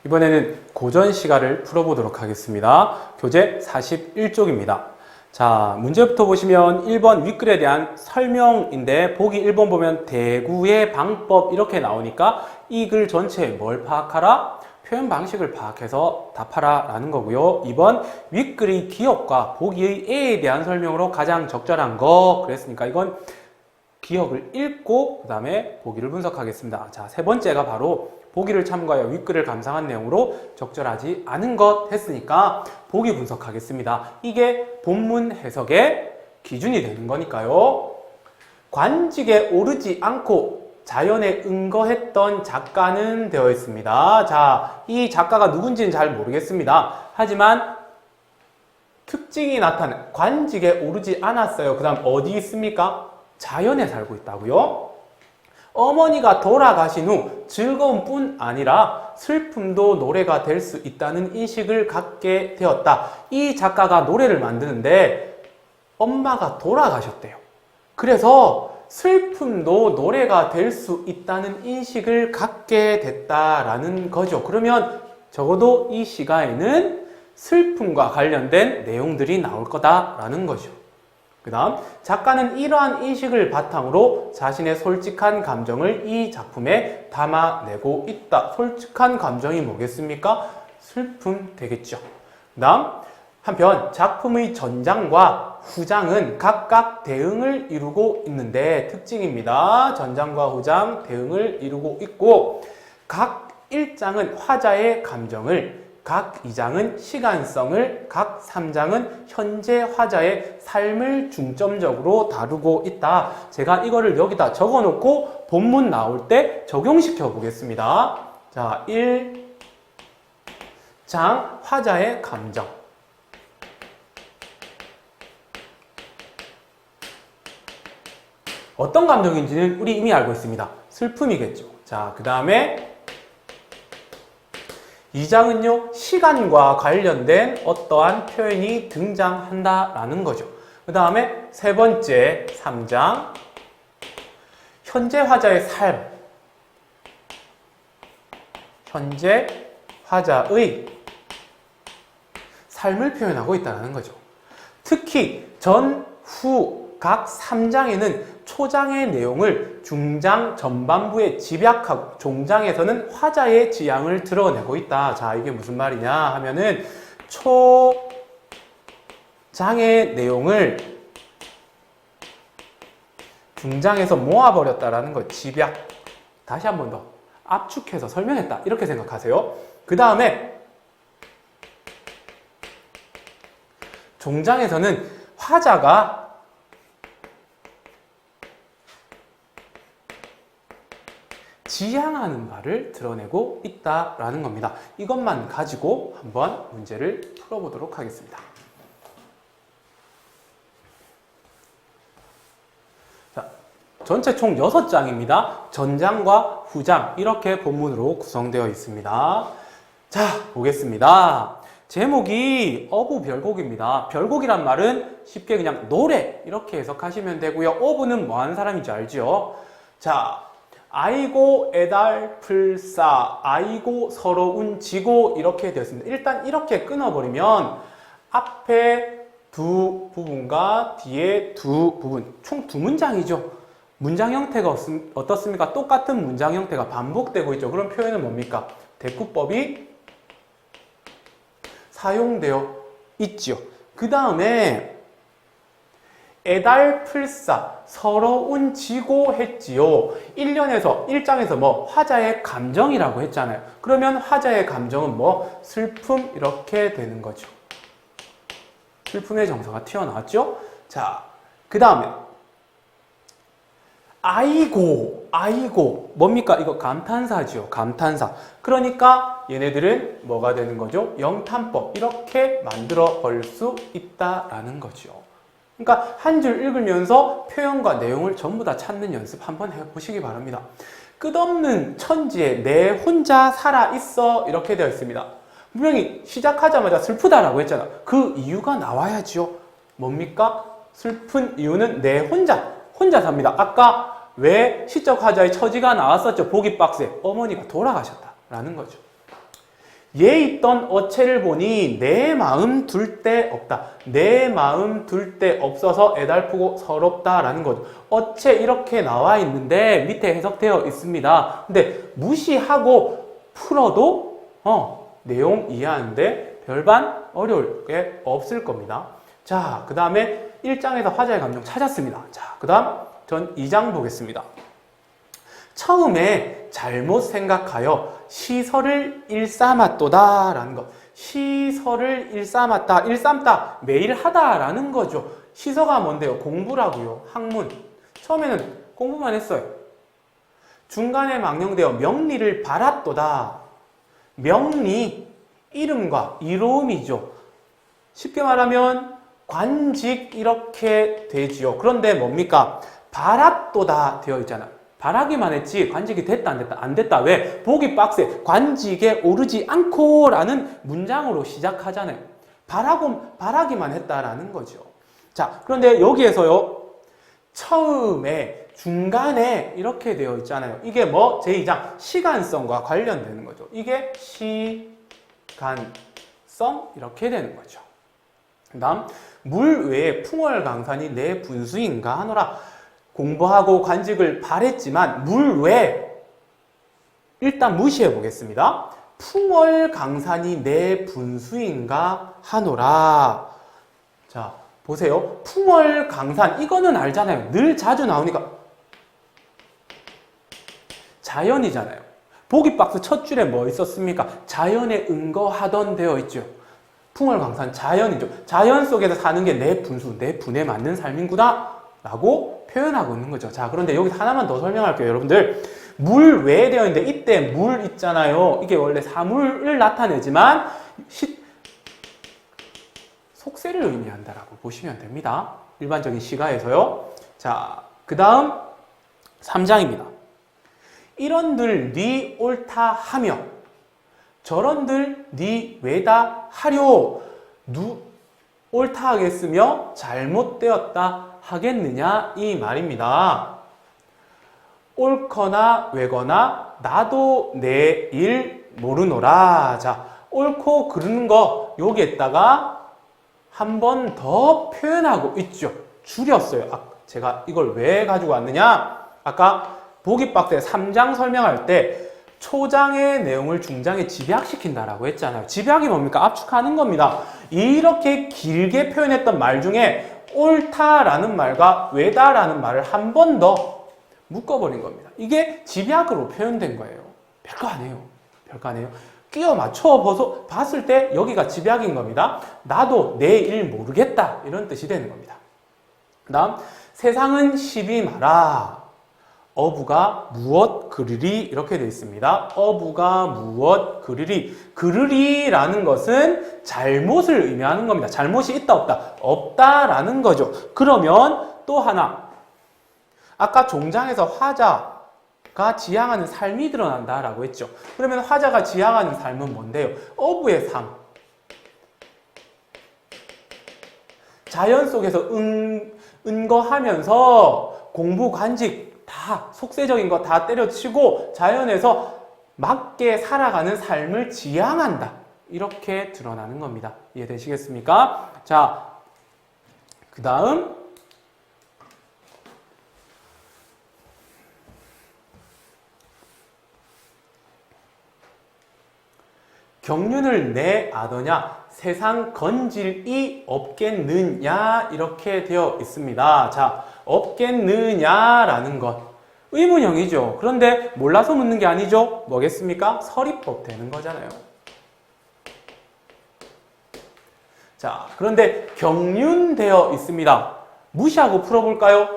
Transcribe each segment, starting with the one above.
이번에는 고전 시가를 풀어보도록 하겠습니다. 교재 41쪽입니다. 자, 문제부터 보시면 1번 윗글에 대한 설명인데 보기 1번 보면 대구의 방법 이렇게 나오니까 이 글 전체에 뭘 파악하라? 표현 방식을 파악해서 답하라 라는 거고요. 2번 윗글의 기억과 보기의 애에 대한 설명으로 가장 적절한 거 그랬으니까 이건 기억을 읽고 그 다음에 보기를 분석하겠습니다. 자, 세 번째가 바로 보기를 참고하여 윗글을 감상한 내용으로 적절하지 않은 것 했으니까 보기 분석하겠습니다. 이게 본문 해석의 기준이 되는 거니까요. 관직에 오르지 않고 자연에 응거했던 작가는 되어 있습니다. 자, 이 작가가 누군지는 잘 모르겠습니다. 하지만 특징이 나타나는 관직에 오르지 않았어요. 그 다음 어디 있습니까? 자연에 살고 있다고요? 어머니가 돌아가신 후 즐거움 뿐 아니라 슬픔도 노래가 될 수 있다는 인식을 갖게 되었다. 이 작가가 노래를 만드는데 엄마가 돌아가셨대요. 그래서 슬픔도 노래가 될 수 있다는 인식을 갖게 됐다라는 거죠. 그러면 적어도 이 시가에는 슬픔과 관련된 내용들이 나올 거다라는 거죠. 그 다음 작가는 이러한 인식을 바탕으로 자신의 솔직한 감정을 이 작품에 담아내고 있다. 솔직한 감정이 뭐겠습니까? 슬픔 되겠죠. 그 다음 한편 작품의 전장과 후장은 각각 대응을 이루고 있는데 특징입니다. 전장과 후장 대응을 이루고 있고 각 1장은 화자의 감정을 각 2장은 시간성을, 각 3장은 현재 화자의 삶을 중점적으로 다루고 있다. 제가 이거를 여기다 적어놓고 본문 나올 때 적용시켜 보겠습니다. 자, 1장 화자의 감정. 어떤 감정인지는 우리 이미 알고 있습니다. 슬픔이겠죠. 자, 그 다음에 2장은요, 시간과 관련된 어떠한 표현이 등장한다라는 거죠. 그 다음에 세 번째, 3장. 현재 화자의 삶. 현재 화자의 삶을 표현하고 있다는 거죠. 특히 전, 후, 각 3장에는 초장의 내용을 중장 전반부에 집약하고 종장에서는 화자의 지향을 드러내고 있다. 자, 이게 무슨 말이냐 하면은 초장의 내용을 중장에서 모아버렸다라는 거 집약. 다시 한 번 더 압축해서 설명했다. 이렇게 생각하세요. 그 다음에 종장에서는 화자가 지향하는 바를 드러내고 있다라는 겁니다. 이것만 가지고 한번 문제를 풀어보도록 하겠습니다. 자, 전체 총 6장입니다. 전장과 후장 이렇게 본문으로 구성되어 있습니다. 자, 보겠습니다. 제목이 어부별곡입니다. 별곡이란 말은 쉽게 그냥 노래 이렇게 해석하시면 되고요. 어부는 뭐 하는 사람인지 알죠? 자, 아이고 애달플싸 아이고 서러운 지고 이렇게 되었습니다. 일단 이렇게 끊어버리면 앞에 두 부분과 뒤에 두 부분 총 두 문장이죠. 문장 형태가 어떻습니까? 똑같은 문장 형태가 반복되고 있죠. 그런 표현은 뭡니까? 대꾸법이 사용되어 있죠. 그 다음에 애달플싸 서러운 지고 했지요. 1장에서 뭐 화자의 감정이라고 했잖아요. 그러면 화자의 감정은 뭐 슬픔 이렇게 되는 거죠. 슬픔의 정서가 튀어나왔죠. 자, 그 다음에 아이고 뭡니까? 이거 감탄사지요. 감탄사. 그러니까 얘네들은 뭐가 되는 거죠? 영탄법 이렇게 만들어 볼 수 있다라는 거죠. 그러니까 한 줄 읽으면서 표현과 내용을 전부 다 찾는 연습 한번 해보시기 바랍니다. 끝없는 천지에 내 혼자 살아있어 이렇게 되어 있습니다. 분명히 시작하자마자 슬프다라고 했잖아. 그 이유가 나와야죠. 뭡니까? 슬픈 이유는 내 혼자 삽니다. 아까 왜 시적 화자의 처지가 나왔었죠? 보기 박스에 어머니가 돌아가셨다라는 거죠. 얘 있던 어체를 보니 내 마음 둘 데 없다. 내 마음 둘 데 없어서 애달프고 서럽다라는 거죠. 어체 이렇게 나와 있는데 밑에 해석되어 있습니다. 근데 무시하고 풀어도 내용 이해하는데 별반 어려울 게 없을 겁니다. 자, 그 다음에 1장에서 화자의 감정 찾았습니다. 자, 그 다음 전 2장 보겠습니다. 처음에 잘못 생각하여 시설을 일삼았도다 라는 것. 시설을 일삼았다, 일삼다, 매일 하다라는 거죠. 시서가 뭔데요? 공부라고요. 학문. 처음에는 공부만 했어요. 중간에 망령되어 명리를 바랐도다. 명리, 이름과 이로움이죠. 쉽게 말하면 관직 이렇게 되지요. 그런데 뭡니까? 바랐도다 되어 있잖아요. 바라기만 했지 관직이 됐다 안 됐다 안 됐다. 왜? 보기 박스에 관직에 오르지 않고 라는 문장으로 시작하잖아요. 바라기만 했다라는 거죠. 자, 그런데 여기에서요, 처음에 중간에 이렇게 되어 있잖아요. 이게 뭐? 제2장 시간성과 관련되는 거죠. 이게 시간성 이렇게 되는 거죠. 그 다음 물 외에 풍월강산이 내 분수인가 하노라. 공부하고 관직을 바랬지만 물 외에 일단 무시해 보겠습니다. 풍월강산이 내 분수인가 하노라. 자, 보세요. 풍월강산 이거는 알잖아요. 늘 자주 나오니까 자연이잖아요. 보기박스 첫 줄에 뭐 있었습니까? 자연에 은거하던 되어 있죠. 풍월강산 자연이죠. 자연 속에서 사는 게 내 분수, 내 분에 맞는 삶인구나 라고 표현하고 있는 거죠. 자, 그런데 여기서 하나만 더 설명할게요. 여러분들, 물 외에 되어 있는데 이때 물 있잖아요. 이게 원래 사물을 나타내지만 속세를 의미한다라고 보시면 됩니다. 일반적인 시가에서요. 자, 그 다음 3장입니다. 이런들 네 옳다 하며 저런들 네 왜다 하려. 옳다 하겠으며 잘못되었다 하겠느냐 이 말입니다. 옳거나 왜거나 나도 내 일 모르노라. 자, 옳고 그르는 거 여기에다가 한 번 더 표현하고 있죠. 줄였어요. 제가 이걸 왜 가지고 왔느냐? 아까 보기박스에 3장 설명할 때 초장의 내용을 중장에 집약시킨다라고 했잖아요. 집약이 뭡니까? 압축하는 겁니다. 이렇게 길게 표현했던 말 중에 옳다라는 말과 왜다라는 말을 한 번 더 묶어버린 겁니다. 이게 집약으로 표현된 거예요. 별거 아니에요. 별거 아니에요. 끼워 맞춰 봤을 때 여기가 집약인 겁니다. 나도 내 일 모르겠다 이런 뜻이 되는 겁니다. 그 다음 세상은 시비 마라. 어부가 무엇 그르리 이렇게 되어 있습니다. 어부가 무엇 그르리. 그르리라는 것은 잘못을 의미하는 겁니다. 잘못이 있다 없다? 없다라는 거죠. 그러면 또 하나, 아까 종장에서 화자가 지향하는 삶이 드러난다라고 했죠. 그러면 화자가 지향하는 삶은 뭔데요? 어부의 삶. 자연 속에서 은거하면서 공부, 관직 다 속세적인 거 다 때려치고 자연에서 맞게 살아가는 삶을 지향한다. 이렇게 드러나는 겁니다. 이해되시겠습니까? 자, 그 다음 경륜을 내 아더냐 세상 건질이 없겠느냐 이렇게 되어 있습니다. 자, 없겠느냐라는 것 의문형이죠. 그런데 몰라서 묻는 게 아니죠. 뭐겠습니까? 서리법 되는 거잖아요. 자, 그런데 경륜되어 있습니다. 무시하고 풀어볼까요?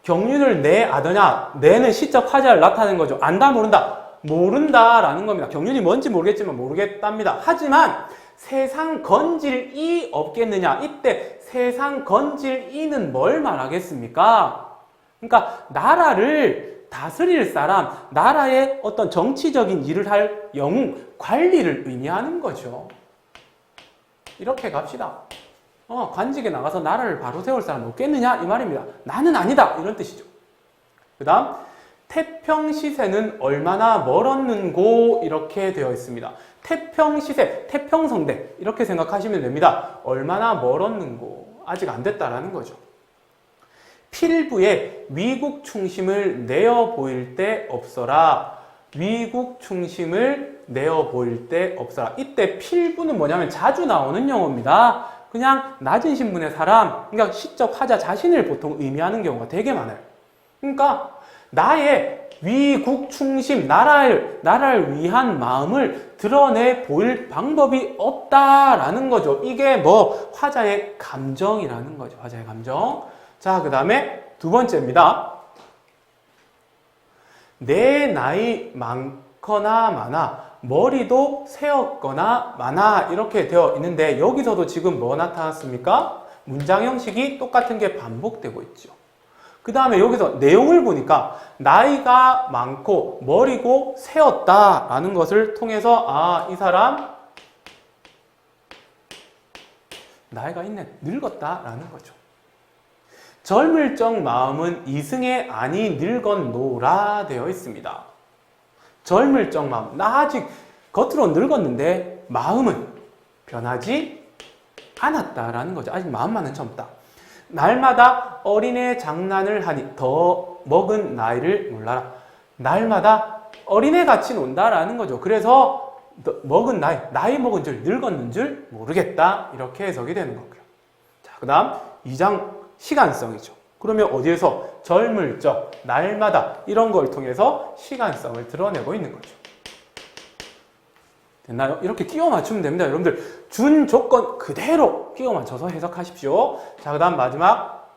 경륜을 내 아더냐. 내는 시적 화자를 나타내는 거죠. 안다 모른다. 모른다라는 겁니다. 경륜이 뭔지 모르겠지만 모르겠답니다. 하지만 세상 건질 이 없겠느냐. 이때 세상 건질 이는 뭘 말하겠습니까? 그러니까 나라를 다스릴 사람, 나라의 어떤 정치적인 일을 할 영웅, 관리를 의미하는 거죠. 이렇게 갑시다. 관직에 나가서 나라를 바로 세울 사람 없겠느냐 이 말입니다. 나는 아니다 이런 뜻이죠. 그 다음 태평시세는 얼마나 멀었는고 이렇게 되어 있습니다. 태평시세, 태평성대 이렇게 생각하시면 됩니다. 얼마나 멀었는고 아직 안 됐다라는 거죠. 필부에 위국 충심을 내어 보일 때 없어라. 위국 충심을 내어 보일 때 없어라. 이때 필부는 뭐냐면 자주 나오는 용어입니다. 그냥 낮은 신분의 사람, 그러니까 시적 화자 자신을 보통 의미하는 경우가 되게 많아요. 그러니까 나의 위국 충심, 나라를 위한 마음을 드러내 보일 방법이 없다라는 거죠. 이게 뭐 화자의 감정이라는 거죠. 화자의 감정. 자, 그 다음에 두 번째입니다. 내 나이 많거나 많아, 머리도 세었거나 많아 이렇게 되어 있는데 여기서도 지금 뭐 나타났습니까? 문장 형식이 똑같은 게 반복되고 있죠. 그 다음에 여기서 내용을 보니까 나이가 많고 머리고 세었다라는 것을 통해서 아, 이 사람 나이가 있네, 늙었다라는 거죠. 젊을 적 마음은 이승에 아니 늙었노라 되어 있습니다. 젊을 적 마음, 나 아직 겉으로 늙었는데 마음은 변하지 않았다라는 거죠. 아직 마음만은 젊다. 날마다 어린애 장난을 하니 더 먹은 나이를 몰라라. 날마다 어린애같이 논다라는 거죠. 그래서 먹은 나이 먹은 줄 늙었는 줄 모르겠다 이렇게 해석이 되는 거고요. 자, 그 다음 2장 시간성이죠. 그러면 어디에서 젊을 적, 날마다 이런 걸 통해서 시간성을 드러내고 있는 거죠. 됐나요? 이렇게 끼워 맞추면 됩니다. 여러분들 준 조건 그대로 끼워 맞춰서 해석하십시오. 자, 그 다음 마지막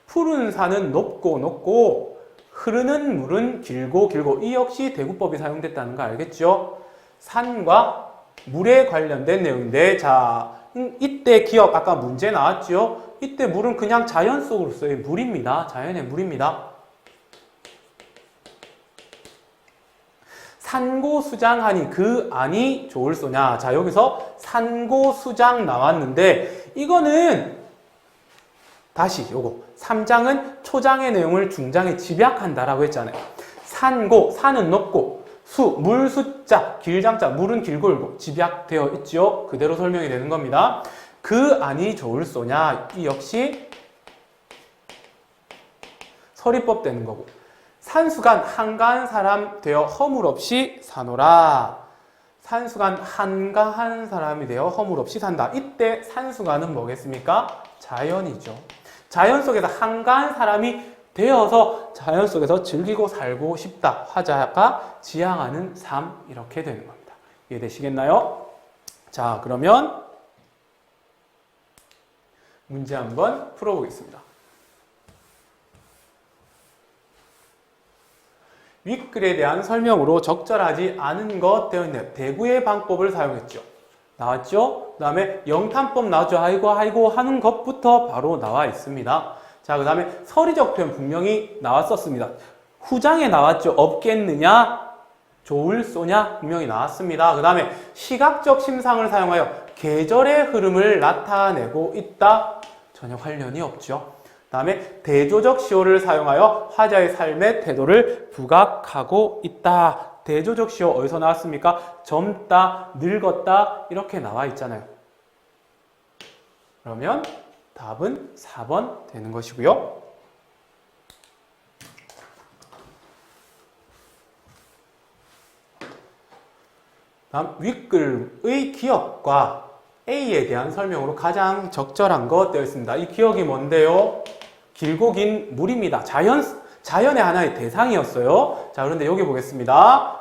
푸른 산은 높고 높고 흐르는 물은 길고 길고 이 역시 대구법이 사용됐다는 거 알겠죠? 산과 물에 관련된 내용인데 자, 이때 기억 아까 문제 나왔죠? 이때 물은 그냥 자연 속으로서의 물입니다. 자연의 물입니다. 산고수장하니 그 안이 좋을소냐. 자, 여기서 산고수장 나왔는데 이거는 다시 요거 3장은 초장의 내용을 중장에 집약한다라고 했잖아요. 산고, 산은 높고 물 숫자, 길장자, 물은 길고 길고 집약되어 있죠. 그대로 설명이 되는 겁니다. 그 안이 좋을소냐. 이 역시 서리법 되는 거고 산수간 한가한 사람 되어 허물 없이 사노라. 산수간 한가한 사람이 되어 허물 없이 산다. 이때 산수간은 뭐겠습니까? 자연이죠. 자연 속에서 한가한 사람이 되어서 자연 속에서 즐기고 살고 싶다. 화자가 지향하는 삶 이렇게 되는 겁니다. 이해되시겠나요? 자, 그러면 문제 한번 풀어보겠습니다. 윗글에 대한 설명으로 적절하지 않은 것 되어 있네요. 대구의 방법을 사용했죠. 나왔죠? 그 다음에 영탄법 나왔죠. 아이고 하는 것부터 바로 나와 있습니다. 자, 그 다음에 서리적 표현 분명히 나왔었습니다. 후장에 나왔죠. 없겠느냐? 좋을소냐? 분명히 나왔습니다. 그 다음에 시각적 심상을 사용하여 계절의 흐름을 나타내고 있다. 전혀 관련이 없죠. 그 다음에 대조적 시호를 사용하여 화자의 삶의 태도를 부각하고 있다. 대조적 시호 어디서 나왔습니까? 젊다, 늙었다 이렇게 나와 있잖아요. 그러면 답은 4번 되는 것이고요. 다음 윗글의 기억과 A에 대한 설명으로 가장 적절한 것 되어 있습니다. 이 기억이 뭔데요? 길고 긴 물입니다. 자연의 하나의 대상이었어요. 자, 그런데 여기 보겠습니다.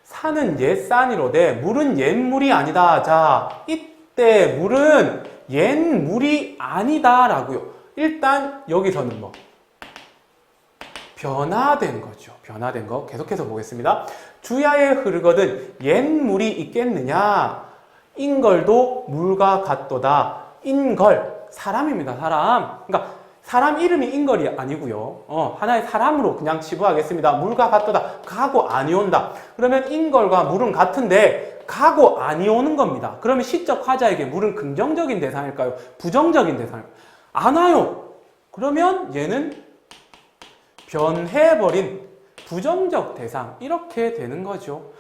산은 옛산이로되 물은 옛물이 아니다. 자, 이때 물은 옛물이 아니다라고요. 일단 여기서는 뭐? 변화된 거죠. 변화된 거. 계속해서 보겠습니다. 주야에 흐르거든 옛물이 있겠느냐? 인걸도 물과 같도다. 인걸, 사람입니다. 사람. 그러니까 사람 이름이 인걸이 아니고요. 하나의 사람으로 그냥 치부하겠습니다. 물과 같도다. 가고 아니 온다. 그러면 인걸과 물은 같은데 가고 아니 오는 겁니다. 그러면 시적 화자에게 물은 긍정적인 대상일까요? 부정적인 대상일까요? 안 와요. 그러면 얘는 변해버린 부정적 대상 이렇게 되는 거죠.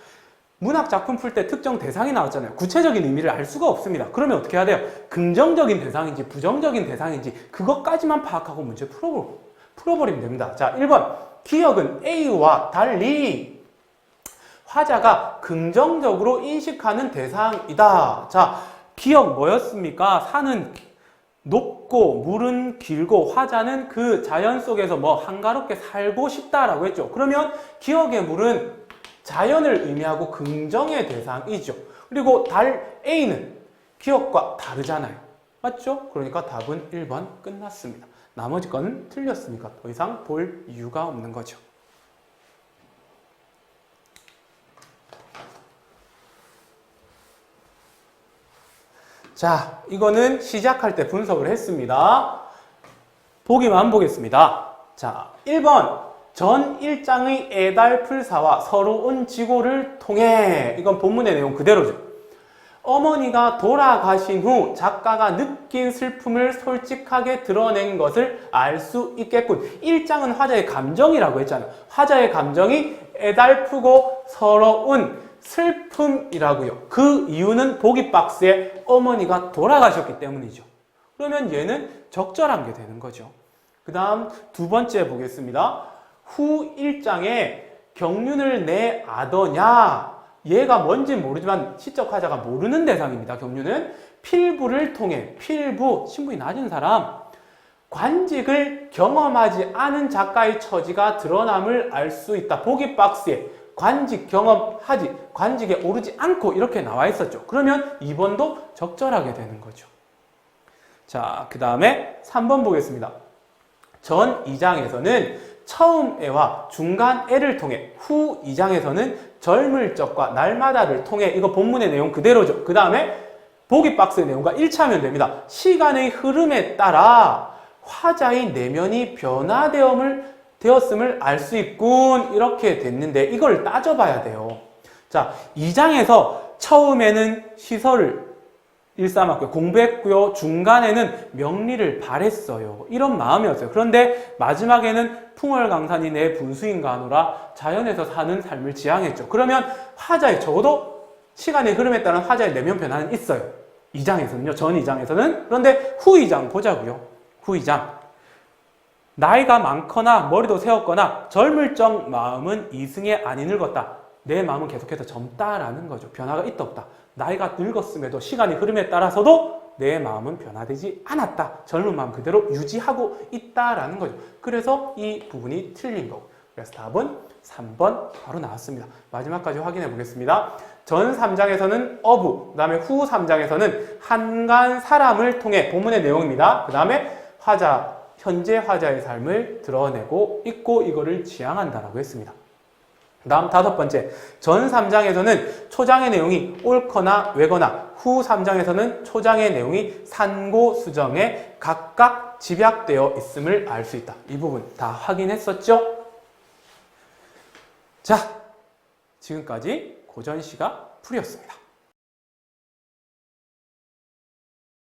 문학 작품 풀 때 특정 대상이 나왔잖아요. 구체적인 의미를 알 수가 없습니다. 그러면 어떻게 해야 돼요? 긍정적인 대상인지 부정적인 대상인지 그것까지만 파악하고 문제 풀어버리면 됩니다. 자, 1번. 기억은 A와 달리 화자가 긍정적으로 인식하는 대상이다. 자, 기억 뭐였습니까? 산은 높고 물은 길고 화자는 그 자연 속에서 뭐 한가롭게 살고 싶다라고 했죠. 그러면 기억의 물은 자연을 의미하고 긍정의 대상이죠. 그리고 달 A는 기억과 다르잖아요. 맞죠? 그러니까 답은 1번 끝났습니다. 나머지 거는 틀렸으니까 더 이상 볼 이유가 없는 거죠. 자, 이거는 시작할 때 분석을 했습니다. 보기만 보겠습니다. 자, 1번. 전 1장의 애달플사와 서러운 지고를 통해, 이건 본문의 내용 그대로죠. 어머니가 돌아가신 후 작가가 느낀 슬픔을 솔직하게 드러낸 것을 알 수 있겠군. 1장은 화자의 감정이라고 했잖아요. 화자의 감정이 애달프고 서러운 슬픔이라고요. 그 이유는 보기 박스에 어머니가 돌아가셨기 때문이죠. 그러면 얘는 적절한 게 되는 거죠. 그 다음 두 번째 보겠습니다. 후 1장에 경륜을 내 아더냐, 얘가 뭔지 모르지만 시적 화자가 모르는 대상입니다. 경륜은 필부를 통해, 필부, 신분이 낮은 사람, 관직을 경험하지 않은 작가의 처지가 드러남을 알 수 있다. 보기 박스에 관직 경험하지, 관직에 오르지 않고 이렇게 나와 있었죠. 그러면 2번도 적절하게 되는 거죠. 자, 그 다음에 3번 보겠습니다. 전 2장에서는 처음 애와 중간 애를 통해, 후 2장에서는 젊을 적과 날마다를 통해, 이거 본문의 내용 그대로죠. 그 다음에 보기 박스의 내용과 일치하면 됩니다. 시간의 흐름에 따라 화자의 내면이 변화되었음을 알 수 있군. 이렇게 됐는데 이걸 따져봐야 돼요. 자, 2장에서 처음에는 시설을 일삼았고요. 공부했고요. 중간에는 명리를 바랬어요. 이런 마음이었어요. 그런데 마지막에는 풍월강산이 내 분수인가 하노라 자연에서 사는 삶을 지향했죠. 그러면 화자의, 적어도 시간의 흐름에 따른 화자의 내면 변화는 있어요. 2장에서는요. 전 2장에서는. 그런데 후 2장 보자고요. 후 2장. 나이가 많거나 머리도 세웠거나 젊을 적 마음은 이승에 안이 늙었다. 내 마음은 계속해서 젊다라는 거죠. 변화가 있다 없다. 나이가 늙었음에도 시간의 흐름에 따라서도 내 마음은 변화되지 않았다. 젊은 마음 그대로 유지하고 있다라는 거죠. 그래서 이 부분이 틀린 거고. 그래서 답은 3번 바로 나왔습니다. 마지막까지 확인해 보겠습니다. 전 3장에서는 어부, 그 다음에 후 3장에서는 한간 사람을 통해, 본문의 내용입니다. 그 다음에 화자, 현재 화자의 삶을 드러내고 있고 이거를 지향한다라고 했습니다. 그 다음 5번째, 전 3장에서는 초장의 내용이 옳거나 왜거나, 후 3장에서는 초장의 내용이 산고 수정에 각각 집약되어 있음을 알 수 있다. 이 부분 다 확인했었죠? 자, 지금까지 고전시가 풀이었습니다.